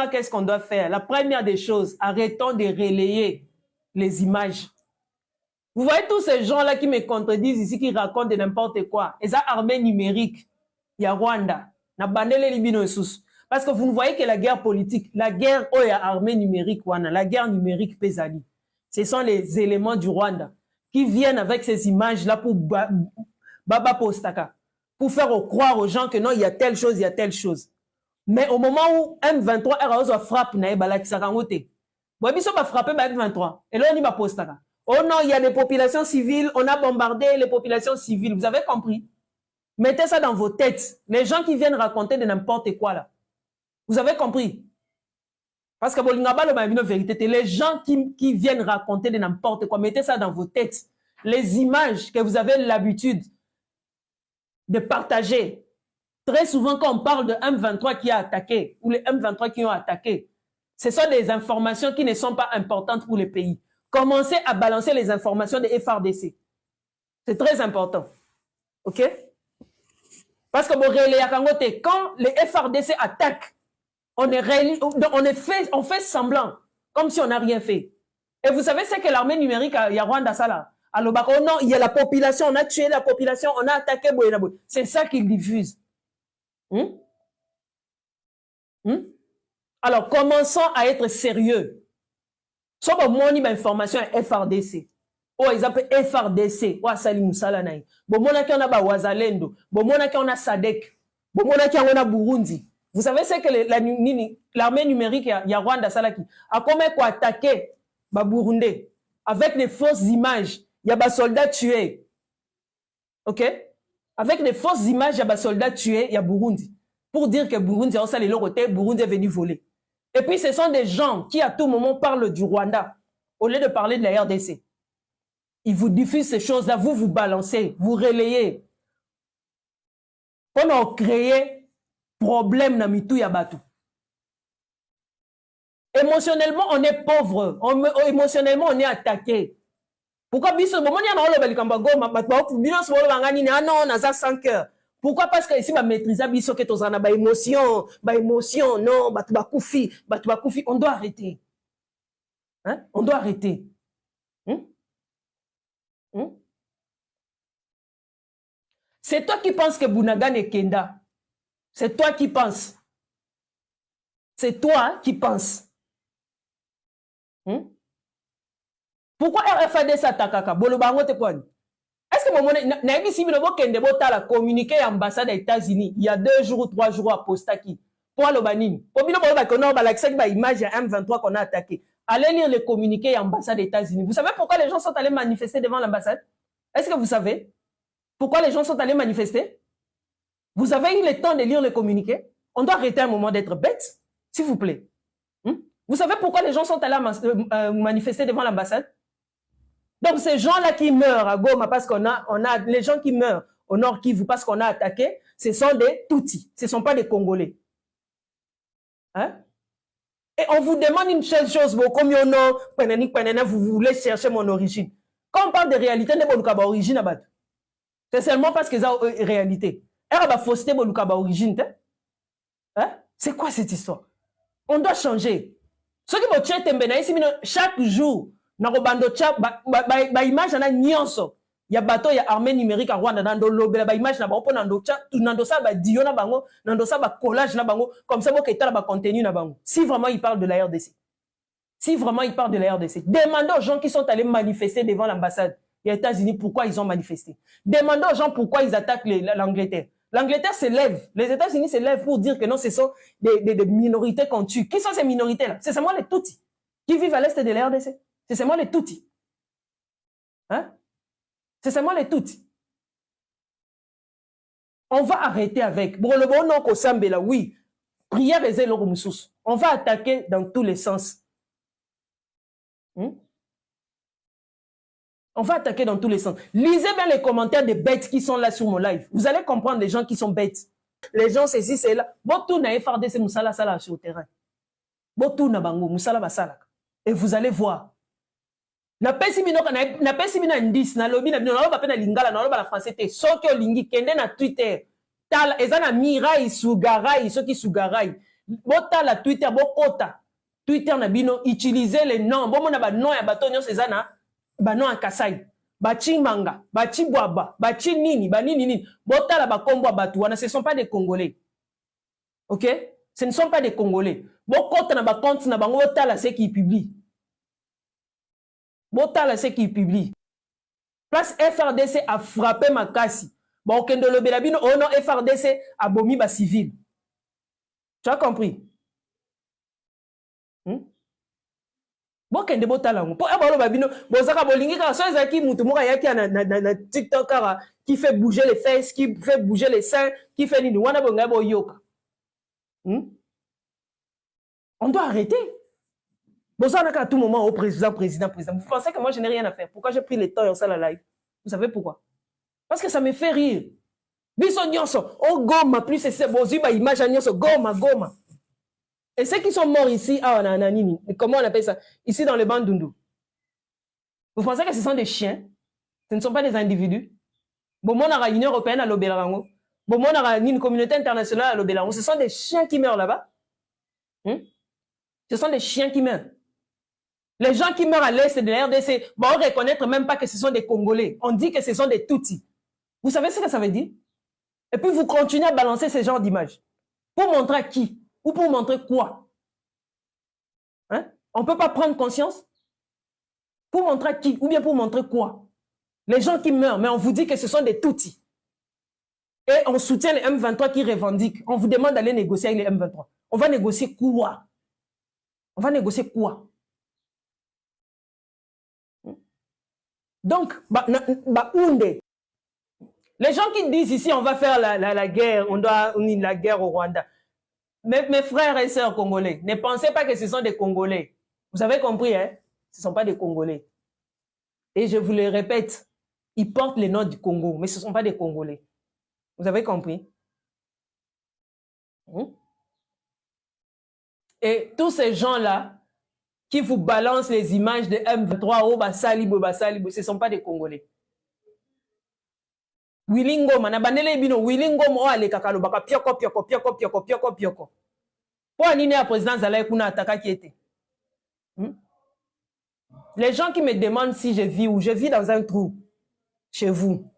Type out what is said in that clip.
qu'est-ce qu'on doit faire? La première des choses, arrêtons de relayer les images. Vous voyez tous ces gens-là qui me contredisent ici, qui racontent de n'importe quoi. Et ça, armée numérique, il y a Rwanda. Parce que vous ne voyez que la guerre politique, la guerre, oh, il y a armée numérique, la guerre numérique pesali. Ce sont les éléments du Rwanda qui viennent avec ces images-là pour Baba Postaka, pour faire croire aux gens que non, il y a telle chose, il y a telle chose. Mais au moment où M23 frappe, il va frapper M23. Et là, on y va Postaka. Oh non, il y a des populations civiles, on a bombardé les populations civiles. Vous avez compris? Mettez ça dans vos têtes. Les gens qui viennent raconter de n'importe quoi là. Vous avez compris? Parce que les gens qui viennent raconter de n'importe quoi, mettez ça dans vos têtes. Les images que vous avez l'habitude de partager. Très souvent, quand on parle de M23 qui a attaqué, ou les M23 qui ont attaqué, ce sont des informations qui ne sont pas importantes pour le pays. Commencez à balancer les informations des FRDC. C'est très important. OK? Parce que quand les FRDC attaquent, on fait semblant, comme si on n'a rien fait. Et vous savez, c'est que l'armée numérique, il y a Rwanda, ça là. Alors, oh non, il y a la population, on a tué la population, on a attaqué Boyenabo. C'est ça qu'ils diffusent. Alors, commençons à être sérieux. Soit bon, une information FRDC. Oh, ils appellent FRDC. Oh, Salim Moussala Naï. Bon, mon on a Wazalendo. Bon, mon on a Sadek. Bon, mon on a Burundi. Vous savez, c'est que l'armée numérique, il y a Rwanda Salaki, a combien quoi attaquer Burundi avec des fausses images. Il y a des soldats tués. OK? Avec des fausses images, il y a des soldats tués, il y a Burundi. Pour dire que Burundi a salé leur côté, Burundi est venu voler. Et puis, ce sont des gens qui, à tout moment, parlent du Rwanda, au lieu de parler de la RDC. Ils vous diffusent ces choses-là, vous balancez, vous relayez. On a créé problème dans Mitou Yabatu. Émotionnellement, on est pauvre. Émotionnellement, on est attaqué. Pourquoi pourquoi? Parce que ici, maîtriser émotion, non, on doit arrêter. Hein? On doit arrêter. C'est toi qui penses que Bounagan est Kenda. C'est toi qui penses. C'est toi qui penses. Pourquoi RFAD s'attaque? Est-ce que Naïbi Similobo Kende Botala communiqué à l'ambassade des États-Unis il y a 2 jours ou 3 jours à Postaki pour le Banin? Pour nous, on a l'accès à l'image M23 qu'on a attaqué. Allez lire les communiqués à l'ambassade des États-Unis. Vous savez pourquoi les gens sont allés manifester devant l'ambassade? Est-ce que vous savez pourquoi les gens sont allés manifester? Vous avez eu le temps de lire les communiqués? On doit arrêter un moment d'être bête, s'il vous plaît. Vous savez pourquoi les gens sont allés manifester devant l'ambassade? Donc, ces gens-là qui meurent à Goma, parce qu'on a les gens qui meurent au Nord Kivu parce qu'on a attaqué, ce sont des Tutsis, ce ne sont pas des Congolais. Hein? Et on vous demande une seule chose, vous voulez chercher mon origine. Quand on parle de réalité, c'est seulement parce qu'ils ont une réalité. C'est quoi cette histoire? On doit changer. Ce qui chaque jour, image il y a bateau, il y a armée numérique à Rwanda, dans l'obé, image na bango, nando ça ba dio na bango, nando ça ba collage na bango, comme ça que ta ba contenu na bango. Si vraiment il parle de la RDC, si vraiment il parle de la RDC, demandez aux gens qui sont allés manifester devant l'ambassade des États-Unis pourquoi ils ont manifesté. Demandez aux gens pourquoi ils attaquent l'Angleterre. L'Angleterre se lève, les États-Unis se lèvent pour dire que non, ce sont des minorités qu'on tue. Qui sont ces minorités-là? C'est seulement les Tutsis qui vivent à l'est de la RDC. C'est seulement les Tutsis. Hein? C'est seulement les Tutsis. On va arrêter avec. Bon, le bon nom qu'on semble là, oui. Prière et zèle au on va attaquer dans tous les sens. On va attaquer dans tous les sens. Lisez bien les commentaires des bêtes qui sont là sur mon live. Vous allez comprendre les gens qui sont bêtes. Les gens, c'est ici, c'est là. Bon, tout n'a pas FRDC Moussala Sala sur le terrain. Bon, tout n'a pas Moussala Basala. Et vous allez voir. Na pesi mina indice na lobi na bino na ba pena lingala na ba français te soki olingi kende na Twitter tal ezana mirai sugarai soki sugarai Botala Twitter, bokota. Twitter na bino, utilisez les noms. Bon, mon a nom ya bato nyon sezana, ba nom à Kasai. Bachi Manga, Bachi Boaba, Bachi Nini, Banini Nini. Botala ba kombo batouana, ce ne sont pas des Congolais. Ok? Ce ne sont pas des Congolais. Bokota na ba compte na bango botala ce qui publie. Botala ce qui publie. Place FRDC a frappé Makassi. Bon, Kendo Lobelabino, oh non, FRDC a bomi ba civil. Tu as compris? Bon, Kende Botalango. Pour Abalo Babino, Bozaka Bolingi, car ça, c'est qui Moutoumora Yaki na TikTok qui fait bouger les fesses, qui fait bouger les seins, qui fait ni Wana Bongabo Yoka. On doit arrêter. Bozaka à tout moment au président. Vous pensez que moi, je n'ai rien à faire? Pourquoi j'ai pris le temps et on s'en la live? Vous savez pourquoi? Parce que ça me fait rire. Biso nyonso, oh goma, plus c'est boziba image nyonso, goma. Et ceux qui sont morts ici, comment on appelle ça? Ici dans le Bandundu. Vous pensez que ce sont des chiens? Ce ne sont pas des individus? Bon, mon a l'Union européenne à l'Obélarango. Bon, mon a une communauté internationale à l'Obélarango. Ce sont des chiens qui meurent là-bas. Ce sont des chiens qui meurent. Les gens qui meurent à l'est de la RDC, bon, on ne reconnaît même pas que ce sont des Congolais. On dit que ce sont des Tutsis. Vous savez ce que ça veut dire? Et puis vous continuez à balancer ce genre d'images. Pour montrer à qui? Ou pour montrer quoi? On ne peut pas prendre conscience? Pour montrer à qui? Ou bien pour montrer quoi? Les gens qui meurent, mais on vous dit que ce sont des Tutsis. Et on soutient les M23 qui revendiquent. On vous demande d'aller négocier avec les M23. On va négocier quoi? On va négocier quoi? Donc, les gens qui disent ici, on va faire la guerre, on doit unir la guerre au Rwanda. Mes frères et sœurs congolais, ne pensez pas que ce sont des Congolais. Vous avez compris, hein? Ce ne sont pas des Congolais. Et je vous le répète, ils portent les noms du Congo, mais ce ne sont pas des Congolais. Vous avez compris? Et tous ces gens-là qui vous balancent les images de M23, oh, Basalibo, ce ne sont pas des Congolais. Willingo, manabandele bino, Willingo, mo ale kakalo, baka pioko. Pour nini à président Zalaï Kuna Ataka qui était. Les gens qui me demandent si je vis où, je vis dans un trou, chez vous.